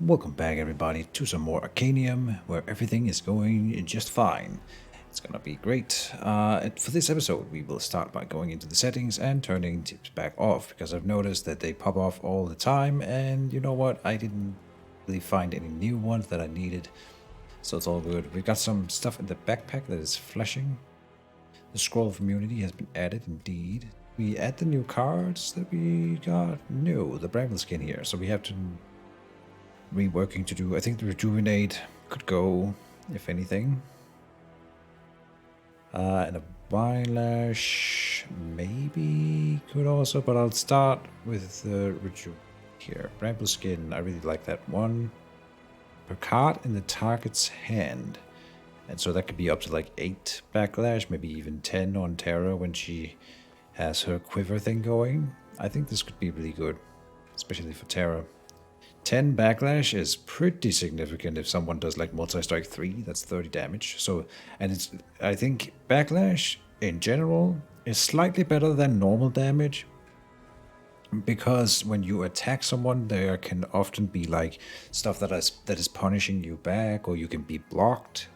Welcome back everybody to some more Arcanium, where everything is going just fine. It's gonna be great. For this episode, we will start by going into the settings and turning tips back off, because I've noticed that they pop off all the time, and you know what? I didn't really find any new ones that I needed, so it's all good. We've got some stuff in the backpack that is flashing. The scroll of immunity has been added, indeed. We add the new cards that we got. No, the bramble skin here, so we have to reworking to do. I think the rejuvenate could go, if anything. And a Vinelash maybe could also, but I'll start with the rejuvenate here. Bramble skin, I really like that one. Per card in the target's hand. And so that could be up to like 8 backlash, maybe even 10 on Terra when she has her quiver thing going. I think this could be really good, especially for Terra. 10 backlash is pretty significant if someone does like multi-strike 3, that's 30 damage. So, and it's, I think backlash in general is slightly better than normal damage, because when you attack someone, there can often be like stuff that is punishing you back, or you can be blocked.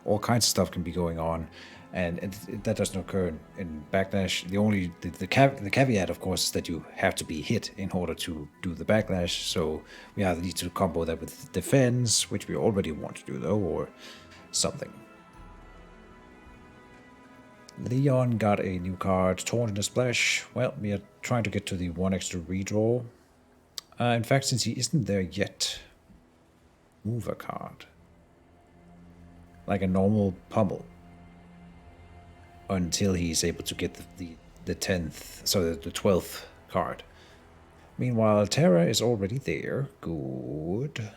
All kinds of stuff can be going on, and that doesn't occur in backlash. The caveat, of course, is that you have to be hit in order to do the backlash. So we either need to combo that with defense, which we already want to do though, or something. Leon got a new card, Torn in a Splash. Well, we are trying to get to the 1 extra redraw. In fact, since he isn't there yet, move a card. Like a normal pummel. Until he's able to get the 10th, so the 12th card. Meanwhile, Terra is already there. Good.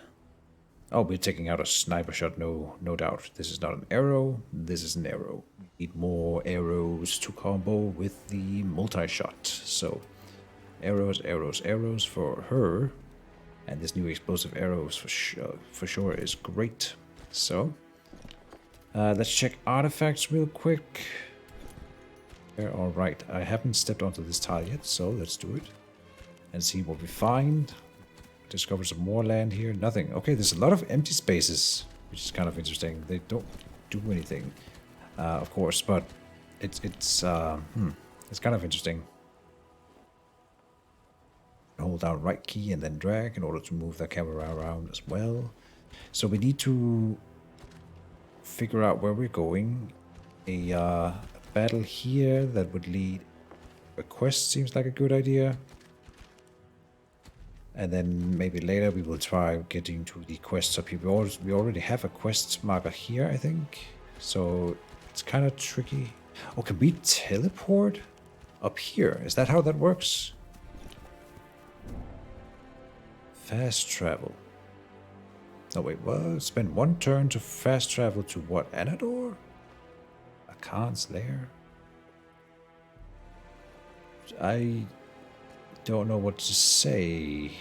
Oh, we're taking out a sniper shot, no doubt. This is not an arrow, this is an arrow. We need more arrows to combo with the multi-shot. So, arrows, arrows, arrows for her. And this new explosive arrows for sure is great. So, let's check artifacts real quick. All right, I haven't stepped onto this tile yet, so let's do it and see what we find. Discover some more land here. Nothing. Okay, there's a lot of empty spaces, which is kind of interesting. They don't do anything, of course, but it's kind of interesting. Hold down right key and then drag in order to move the camera around as well. So we need to figure out where we're going. A battle here that would lead a quest seems like a good idea. And then maybe later we will try getting to the quests up here. We already have a quest marker here, I think. So it's kind of tricky. Oh, can we teleport up here? Is that how that works? Fast travel. Oh wait, what? Spend 1 turn to fast travel to what? Anador? Akhan's lair? I don't know what to say.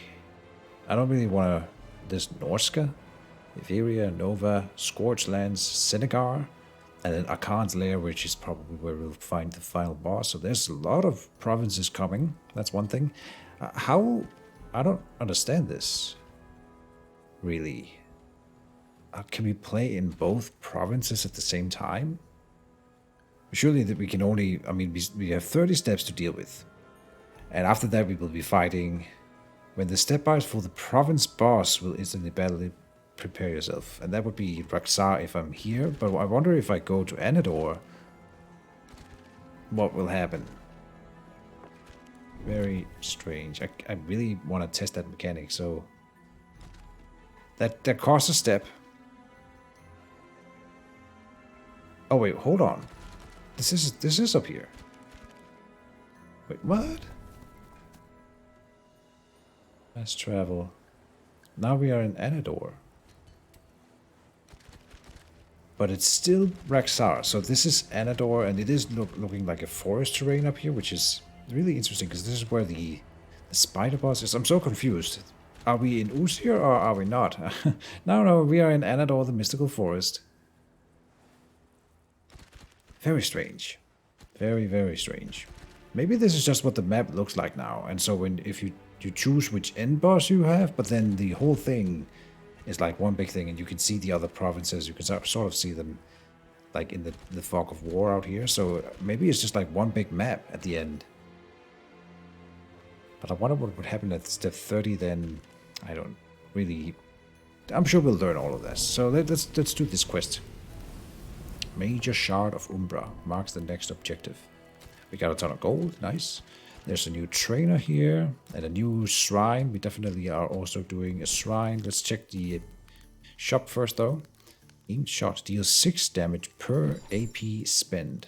I don't really want to... There's Norska, Etheria, Nova, Scorched Lands, Senegar, and then Akhan's lair, which is probably where we'll find the final boss. So there's a lot of provinces coming. That's one thing. How... I don't understand this. Really. Can we play in both provinces at the same time? Surely that we can only... I mean, we have 30 steps to deal with. And after that we will be fighting... When the step bars for the province boss will instantly battle, prepare yourself. And that would be Raksar if I'm here. But I wonder if I go to Anador, what will happen? Very strange. I really want to test that mechanic, so... That costs a step. Oh wait, hold on. This is up here. Wait, what? Fast travel. Now we are in Anador. But it's still Raksar. So this is Anador, and it is looking like a forest terrain up here, which is really interesting, because this is where the spider boss is. I'm so confused. Are we in Uzir or are we not? No, we are in Anador, the mystical forest. Very strange. Very, very strange. Maybe this is just what the map looks like now, and so if you choose which end boss you have, but then the whole thing is like one big thing, and you can see the other provinces. You can sort of see them like in the fog of war out here. So maybe it's just like one big map at the end. But I wonder what would happen at step 30 then. I don't really... I'm sure we'll learn all of this. So let's do this quest. Major Shard of Umbra marks the next objective. We got a ton of gold, nice. There's a new trainer here and a new shrine. We definitely are also doing a shrine. Let's check the shop first though. Aimed shot deals 6 damage per AP spend.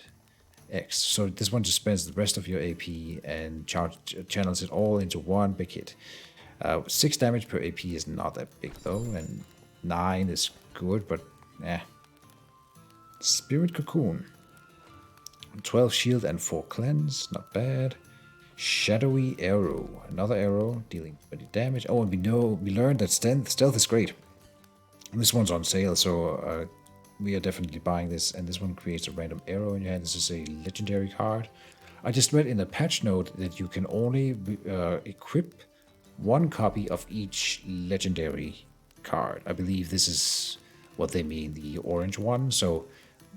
X. So this one just spends the rest of your AP and channels it all into one big hit. 6 damage per AP is not that big though, and 9 is good, but eh. Spirit Cocoon. 12 shield and 4 cleanse, not bad. Shadowy Arrow. Another arrow dealing 20 damage. Oh, and we learned that stealth is great. This one's on sale, so we are definitely buying this. And this one creates a random arrow in your hand. This is a legendary card. I just read in the patch note that you can only equip 1 copy of each legendary card. I believe this is what they mean, the orange one. So,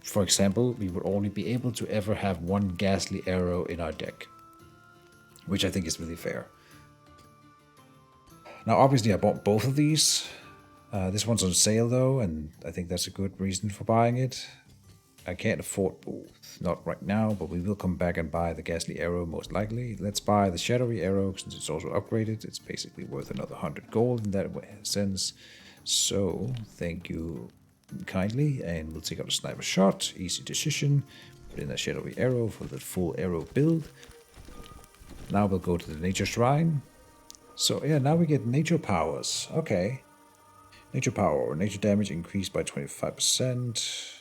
for example, we would only be able to ever have 1 ghastly arrow in our deck, which I think is really fair. Now, obviously, I bought both of these. This one's on sale though, and I think that's a good reason for buying it. I can't afford both, not right now, but we will come back and buy the Ghastly Arrow most likely. Let's buy the Shadowy Arrow since it's also upgraded. It's basically worth another 100 gold in that sense. So, thank you kindly, and we'll take out a sniper shot. Easy decision. Put in a Shadowy Arrow for the full arrow build. Now we'll go to the Nature Shrine. So yeah, now we get Nature Powers. Okay. Nature Power. Nature damage increased by 25%.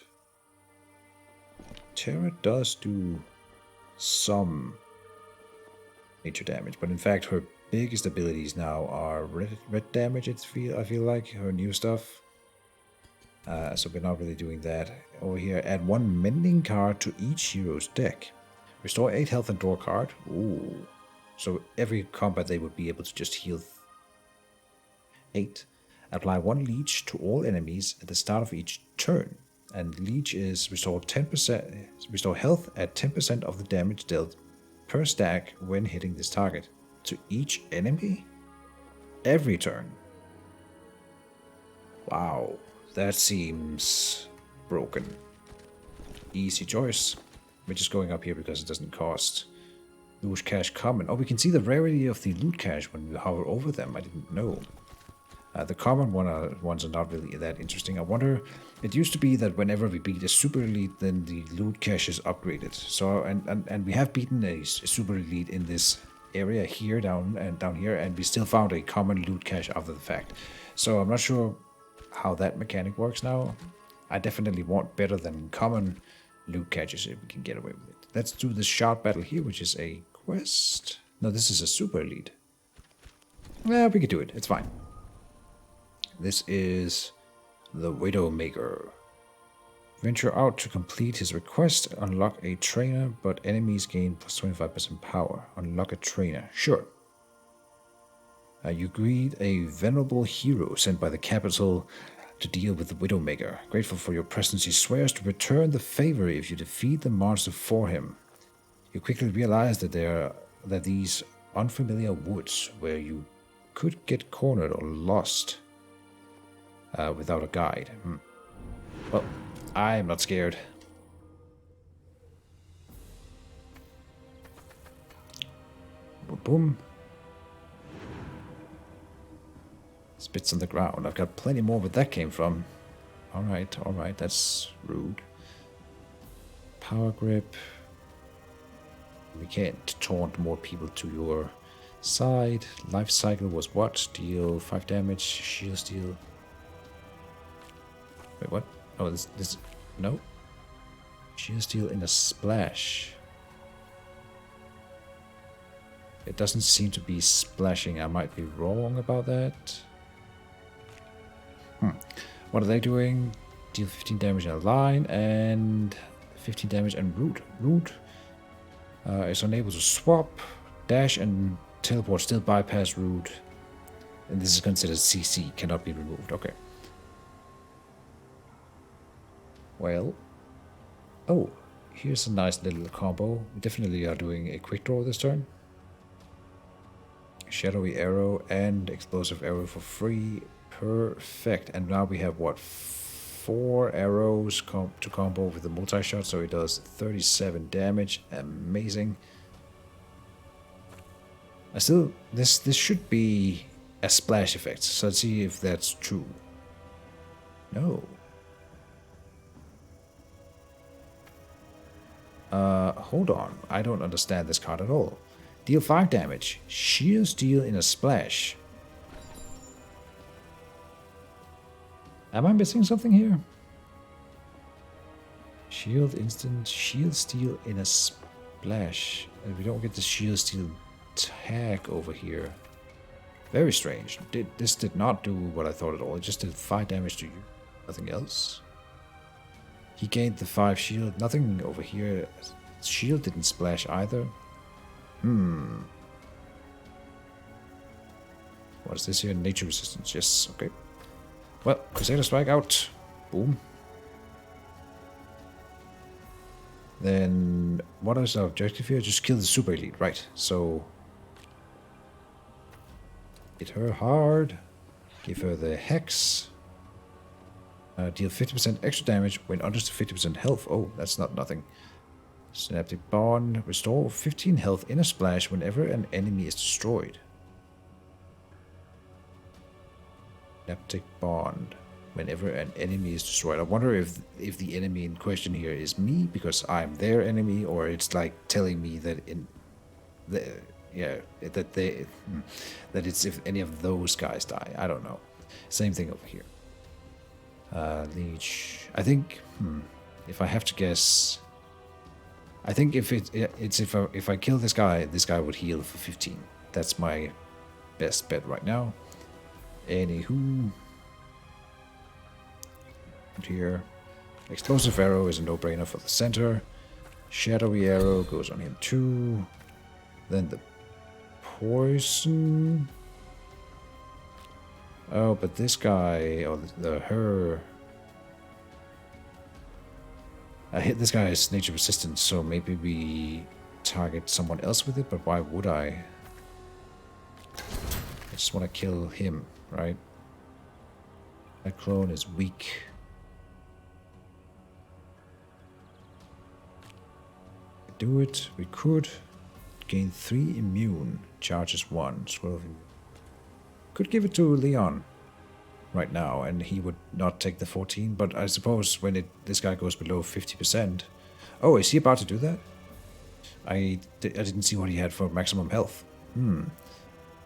Terra does do some nature damage, but in fact her biggest abilities now are red damage, I feel like, her new stuff. So we're not really doing that. Over here, add 1 mending card to each hero's deck. Restore 8 health and draw a card. Ooh. So every combat they would be able to just heal 8. Apply 1 leech to all enemies at the start of each turn. And leech is restore 10%, restore health at 10% of the damage dealt per stack when hitting this target. To each enemy? Every turn. Wow, that seems broken. Easy choice. We're just going up here because it doesn't cost. Loot cache common. Oh, we can see the rarity of the loot cache when we hover over them. I didn't know. The common ones are not really that interesting. I wonder, it used to be that whenever we beat a super elite, then the loot cache is upgraded. So, and we have beaten a super elite in this area here, down here, and we still found a common loot cache after the fact. So I'm not sure how that mechanic works now. I definitely want better than common loot caches if we can get away with it. Let's do the shard battle here, which is a quest. No, this is a super elite. Well, we can do it. It's fine. This is the Widowmaker. Venture out to complete his request. Unlock a trainer, but enemies gain plus 25% power. Unlock a trainer. Sure. You greet a venerable hero sent by the capital to deal with the Widowmaker. Grateful for your presence, he swears to return the favor if you defeat the monster for him. You quickly realize that these unfamiliar woods where you could get cornered or lost without a guide. Well, I'm not scared. Boom. Spits on the ground. I've got plenty more where that came from. Alright, that's rude. Power grip. We can't taunt more people to your side. Life cycle was what? Deal 5 damage, shield steal. Wait, what? Oh, this no. Shield steal in a splash. It doesn't seem to be splashing. I might be wrong about that. What are they doing? Deal 15 damage in a line and 15 damage and root. Root is unable to swap, dash, and teleport still bypass root. And this is considered CC, cannot be removed. Okay. Well. Oh, here's a nice little combo. We definitely are doing a quick draw this turn. Shadowy arrow and explosive arrow for free. Perfect. And now we have what? 4 arrows to combo with the multi-shot, so it does 37 damage. Amazing. I still this should be a splash effect, so let's see if that's true. No. Hold on. I don't understand this card at all. Deal 5 damage. Shield steal in a splash. Am I missing something here? Shield instant, shield steal in a splash. And we don't get the shield steal tag over here. Very strange. This did not do what I thought at all. It just did 5 damage to you. Nothing else. He gained the 5 shield. Nothing over here. Shield didn't splash either. What is this here? Nature resistance. Yes, okay. Well, Crusader Strike out. Boom. Then, what is our objective here? Just kill the Super Elite, right. So, hit her hard. Give her the Hex. Deal 50% extra damage when under 50% health. Oh, that's not nothing. Synaptic Bond. Restore 15 health in a splash whenever an enemy is destroyed. Synaptic Bond. Whenever an enemy is destroyed. I wonder if the enemy in question here is me because I'm their enemy, or it's like telling me that that it's if any of those guys die. I don't know. Same thing over here. Leech. I think. If I have to guess, I think if if I kill this guy would heal for 15. That's my best bet right now. Anywho. Here. Explosive arrow is a no-brainer for the center. Shadowy arrow goes on him too. Then the poison. Oh, but this guy, or her. I hit this guy is nature resistant, so maybe we target someone else with it, but why would I? I just want to kill him, right? That clone is weak. Do it. We could gain 3 immune, charges 1, scroll of immune. Could give it to Leon right now, and he would not take the 14. But I suppose when this guy goes below 50%. Oh, is he about to do that? I didn't see what he had for maximum health.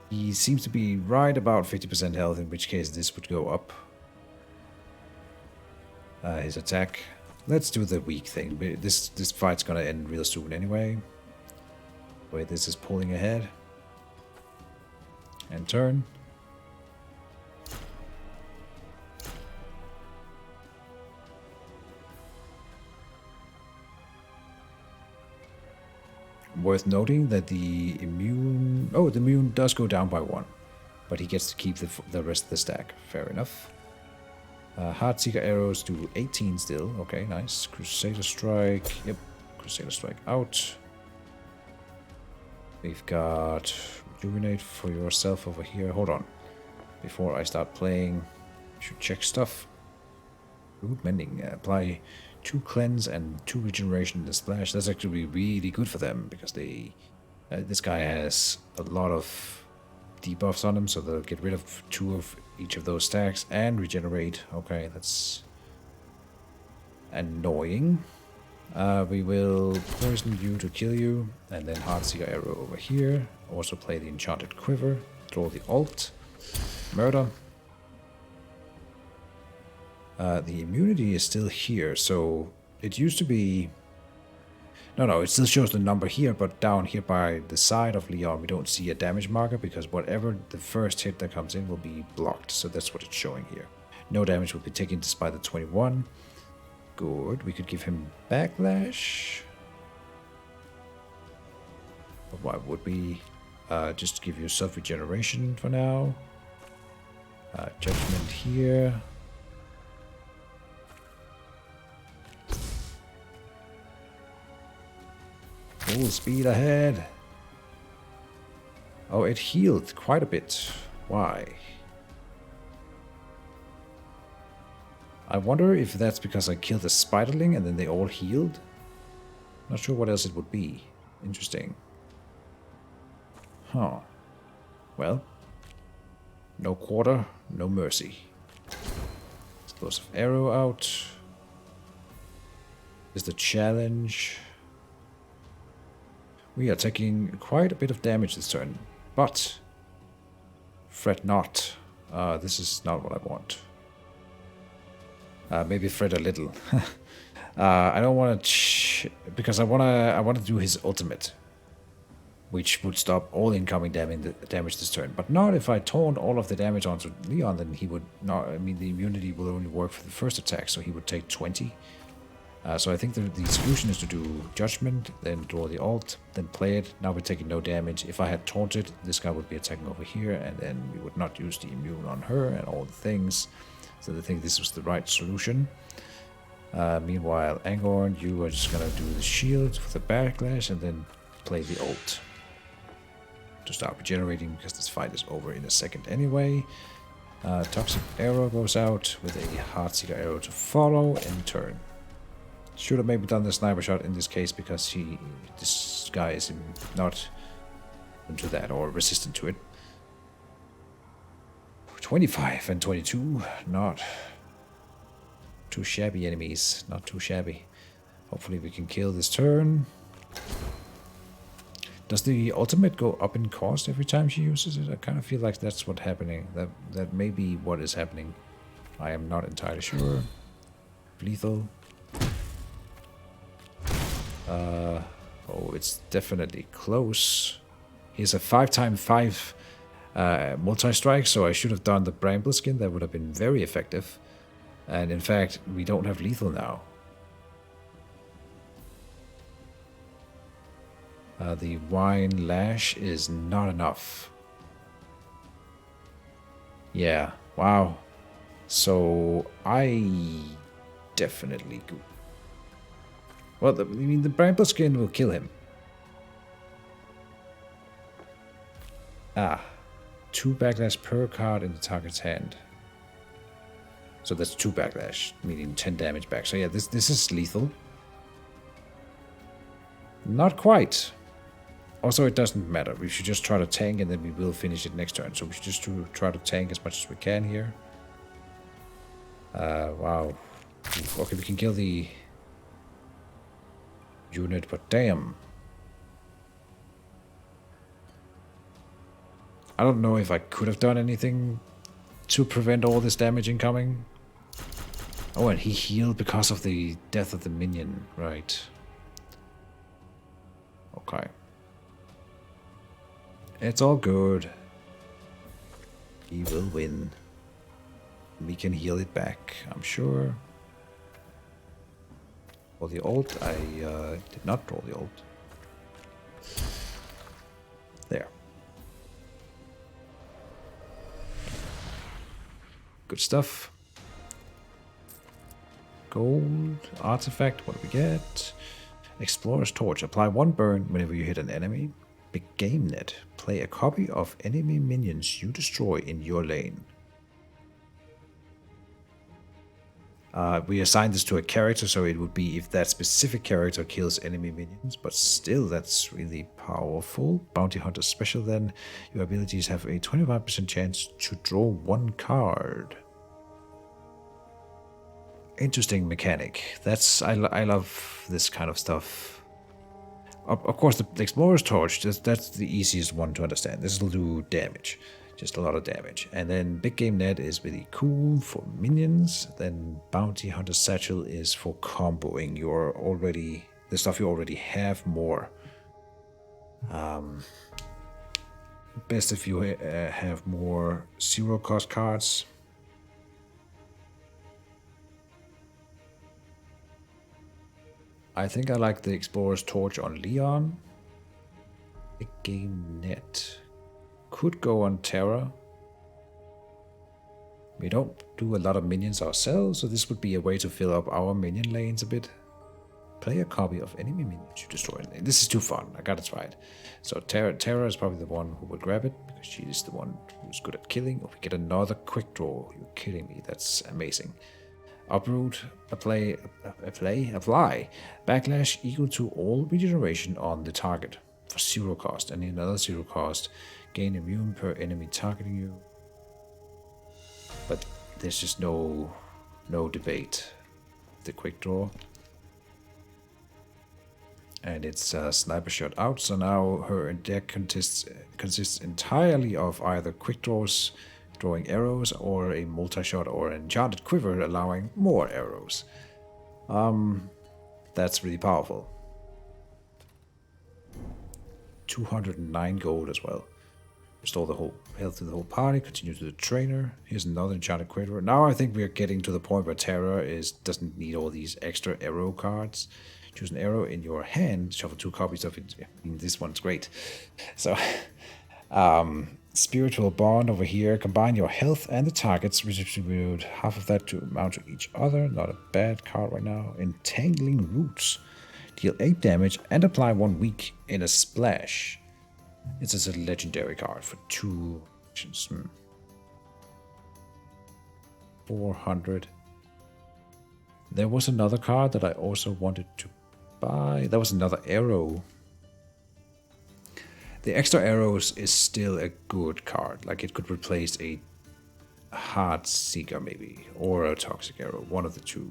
He seems to be right about 50% health, in which case this would go up. His attack. Let's do the weak thing. This fight's gonna end real soon anyway. Wait, this is pulling ahead. And turn. Worth noting that the immune... Oh, the immune does go down by 1. But he gets to keep the rest of the stack. Fair enough. Heartseeker arrows do 18 still. Okay, nice. Crusader Strike. Yep. Crusader Strike out. We've got Rejuvenate for yourself over here. Hold on. Before I start playing, I should check stuff. Root Mending. Apply 2 cleanse and 2 regeneration in the splash. That's actually really good for them because they... this guy has a lot of debuffs on him, so they'll get rid of 2 of each of those stacks and regenerate. Okay, that's annoying. We will poison you to kill you, and then Heartseeker arrow over here. Also play the Enchanted Quiver, throw the alt, murder. The immunity is still here, so it used to be... No, it still shows the number here, but down here by the side of Leon, we don't see a damage marker because whatever the first hit that comes in will be blocked. So that's what it's showing here. No damage will be taken despite the 21. Good. We could give him backlash. But why would we? Just give you self-regeneration for now. Judgment here. Full speed ahead. Oh, it healed quite a bit. Why? I wonder if that's because I killed a spiderling and then they all healed. Not sure what else it would be. Interesting. Huh. Well. No quarter, no mercy. Explosive arrow out. Is the challenge. We are taking quite a bit of damage this turn. But fret not. This is not what I want. Maybe fret a little. I don't want to, because I want to do his ultimate, which would stop all incoming damage this turn. But not if I taunt all of the damage onto Leon, then he would not. I mean, the immunity will only work for the first attack, so he would take 20. So I think the solution is to do Judgment, then draw the ult, then play it. Now we're taking no damage. If I had taunted, this guy would be attacking over here, and then we would not use the immune on her and all the things. So I think this was the right solution. Meanwhile, Angorn, you are just gonna do the shield for the backlash, and then play the ult to start regenerating, because this fight is over in a second anyway. Toxic arrow goes out with a Heartseeker arrow to follow in turn. Should have maybe done the sniper shot in this case, because this guy is not into that or resistant to it. 25 and 22, not too shabby enemies, not too shabby. Hopefully we can kill this turn. Does the ultimate go up in cost every time she uses it? I kind of feel like that's what's happening. That may be what is happening. I am not entirely sure. Lethal. Oh, it's definitely close. He has a 5x5 multi-strike, so I should have done the Bramble Skin. That would have been very effective. And in fact, we don't have lethal now. The Wine Lash is not enough. Yeah, wow. So I definitely go. Well, I mean, the Bramble Skin will kill him. 2 backlash per card in the target's hand. So that's 2 backlash, meaning 10 damage back. So yeah, this is lethal. Not quite. Also, it doesn't matter. We should just try to tank, and then we will finish it next turn. So we should just try to tank as much as we can here. Wow. Okay, we can kill the unit, but damn. I don't know if I could have done anything to prevent all this damage incoming. Oh, and he healed because of the death of the minion, right? Okay. It's all good. He will win. We can heal it back, I'm sure. For the ult, I did not draw the ult. There. Good stuff. Gold, artifact, what do we get? Explorer's Torch. Apply 1 burn whenever you hit an enemy. Big Game Net. Play a copy of enemy minions you destroy in your lane. We assign this to a character, so it would be if that specific character kills enemy minions, but still that's really powerful. Bounty Hunter Special then. Your abilities have a 25% chance to draw 1 card. Interesting mechanic. I love this kind of stuff. Of course, the Explorer's Torch, that's the easiest one to understand. This will do damage. Just a lot of damage. And then Big Game Net is really cool for minions. Then Bounty Hunter Satchel is for comboing the stuff you already have more. Best if you have more 0-cost cards. I think I like the Explorer's Torch on Leon. Big Game Net. Could go on Terra. We don't do a lot of minions ourselves, so this would be a way to fill up our minion lanes a bit. Play a copy of enemy miniature destroy. This is too fun. I gotta try it. So Terra is probably the one who will grab it because she is the one who's good at killing. Oh, we get another quick draw. You're kidding me. That's amazing. Uproot, apply. Backlash equal to all regeneration on the target for 0 cost, and another 0 cost. Gain immune per enemy targeting you. But there's just no debate. The quick draw. And it's a sniper shot out, so now her deck consists entirely of either quick draws, drawing arrows, or a multi-shot or an enchanted quiver allowing more arrows. That's really powerful. 209 gold as well. Restore the whole health to the whole party, continue to the trainer. Here's another enchanted quiver. Now I think we are getting to the point where Terra doesn't need all these extra arrow cards. Choose an arrow in your hand, shuffle 2 copies of it. I mean, this one's great. So, Spiritual Bond over here. Combine your health and the targets. Redistribute half of that to amount to each other. Not a bad card right now. Entangling Roots. Deal 8 damage and apply 1 weak in a splash. It's just a legendary card for 2 actions. 400. There was another card that I also wanted to buy. That was another arrow. The extra arrows is still a good card. Like it could replace a Heart Seeker maybe, or a Toxic Arrow, one of the two.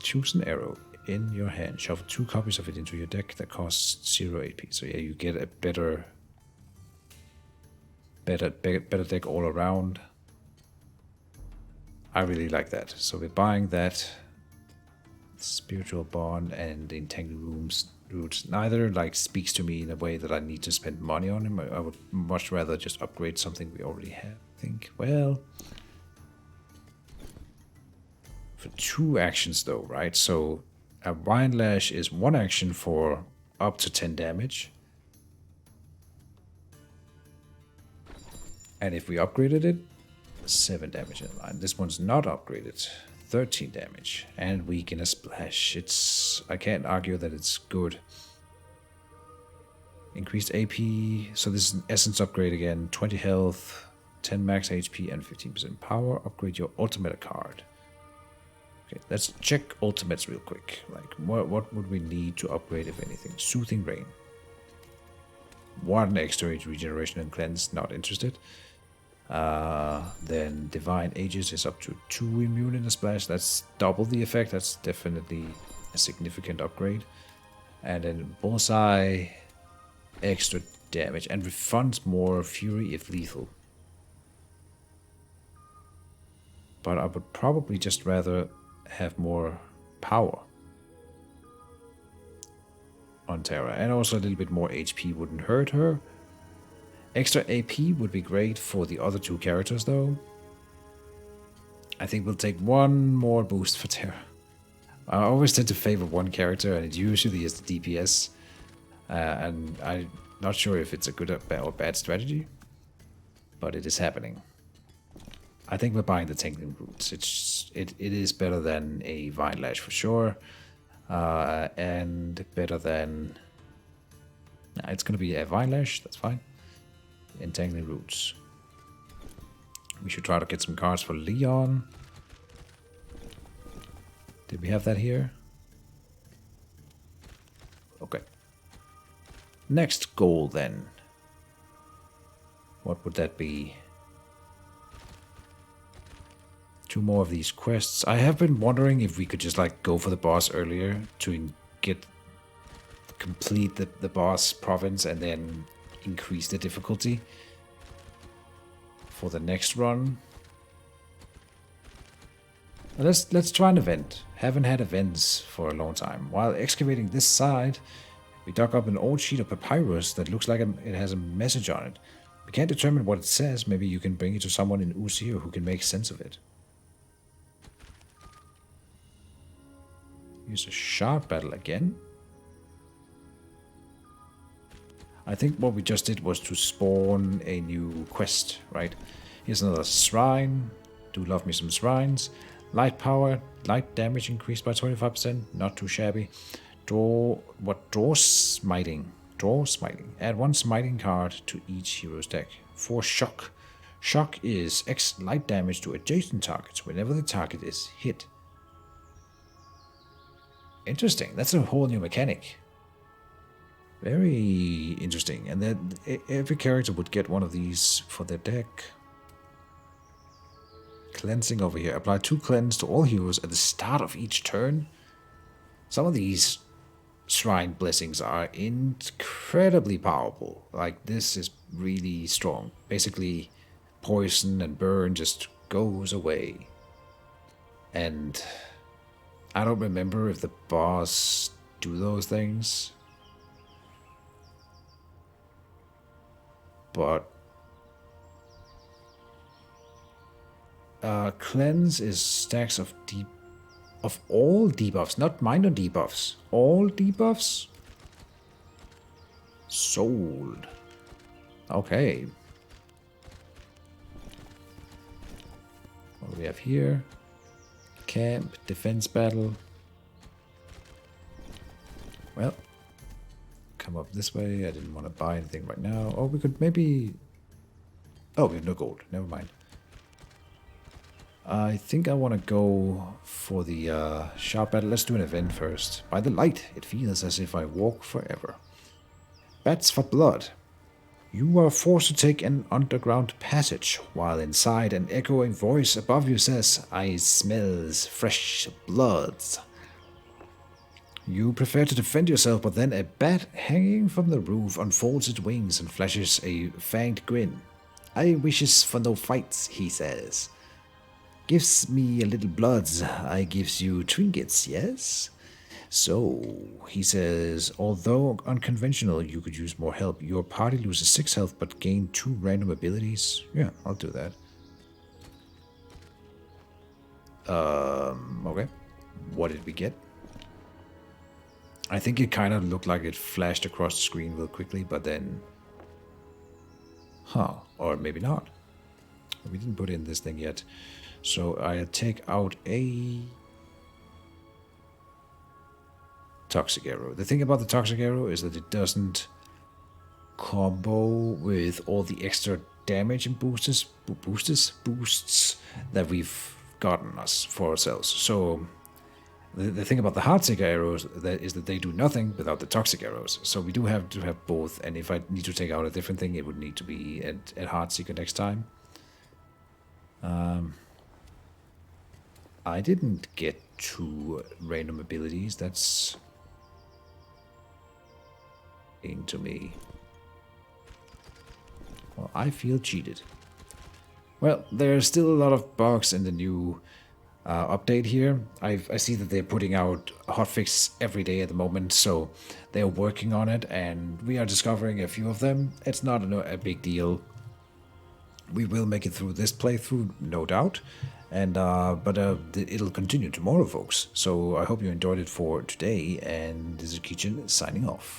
Choose an arrow in your hand. Shuffle 2 copies of it into your deck that costs 0 AP. So yeah, you get a better deck all around. I really like that. So we're buying that. Spiritual Bond and Entangled Roots. Neither like speaks to me in a way that I need to spend money on him. I would much rather just upgrade something we already have, I think. Well, for 2 actions though, right? So a Wind Lash is 1 action for up to 10 damage. And if we upgraded it, 7 damage in line. This one's not upgraded. 13 damage. And weak in a splash. I can't argue that it's good. Increased AP. So this is an essence upgrade again. 20 health, 10 max HP, and 15% power. Upgrade your ultimate card. Okay, let's check ultimates real quick. Like, what would we need to upgrade, if anything? Soothing Rain. 1 extra regeneration and cleanse. Not interested. Then Divine Aegis is up to 2 immune in a splash. That's double the effect. That's definitely a significant upgrade. And then Bullseye, extra damage and refunds more fury if lethal. But I would probably just rather have more power on Terra. And also a little bit more HP wouldn't hurt her. Extra AP would be great for the other 2 characters, though. I think we'll take 1 more boost for Terra. I always tend to favor 1 character, and it usually is the DPS. And I'm not sure if it's a good or bad strategy, but it is happening. I think we're buying the Tangling Roots. It is better than a Vine Lash for sure, and better than. It's gonna be a Vine Lash. That's fine. Entangling Roots. We should try to get some cards for Leon. Did we have that here? Okay. Next goal then. What would that be? 2 more of these quests. I have been wondering if we could just like go for the boss earlier to complete the boss province and then increase the difficulty for the next run. Let's try an event. Haven't had events for a long time. While excavating this side, we dug up an old sheet of papyrus that looks like it has a message on it. We can't determine what it says. Maybe you can bring it to someone in Uzir who can make sense of it. Use a shard battle again. I think what we just did was to spawn a new quest, right? Here's another shrine. Do love me some shrines. Light power, light damage increased by 25%. Not too shabby. Draw smiting. Draw smiting. Add 1 smiting card to each hero's deck. 4 shock. Shock is X light damage to adjacent targets whenever the target is hit. Interesting. That's a whole new mechanic. Very interesting. And then every character would get one of these for their deck. Cleansing over here. Apply 2 cleanse to all heroes at the start of each turn. Some of these shrine blessings are incredibly powerful. Like, this is really strong. Basically, poison and burn just goes away. And I don't remember if the boss do those things. But cleanse is stacks of all debuffs, not minor debuffs. All debuffs? Sold. Okay. What do we have here? Camp, defense battle. Well, come up this way. I didn't want to buy anything right now. Oh, we could maybe... Oh, we have no gold. Never mind. I think I want to go for the sharp battle. Let's do an event first. By the light, it feels as if I walk forever. Bats for blood. You are forced to take an underground passage, while inside an echoing voice above you says, I smells fresh bloods. You prefer to defend yourself, but then a bat hanging from the roof unfolds its wings and flashes a fanged grin. I wishes for no fights, he says. Gives me a little bloods, I gives you trinkets, yes? So, he says, although unconventional, you could use more help. Your party loses 6 health, but gain 2 random abilities. Yeah, I'll do that. Okay. What did we get? I think it kind of looked like it flashed across the screen real quickly, but then... Huh, or maybe not. We didn't put in this thing yet. So I take out a toxic arrow. The thing about the toxic arrow is that it doesn't combo with all the extra damage and boosts that we've gotten us for ourselves. So the thing about the Heartseeker arrows is that they do nothing without the toxic arrows. So we do have to have both. And if I need to take out a different thing, it would need to be at Heartseeker next time. I didn't get 2 random abilities. That's into me. Well, I feel cheated. Well, there's still a lot of bugs in the new update here. I see that they're putting out hotfix every day at the moment, so they're working on it, and we are discovering a few of them. It's not a big deal. We will make it through this playthrough, no doubt. And but it'll continue tomorrow, folks. So I hope you enjoyed it for today, and this is Keejchen signing off.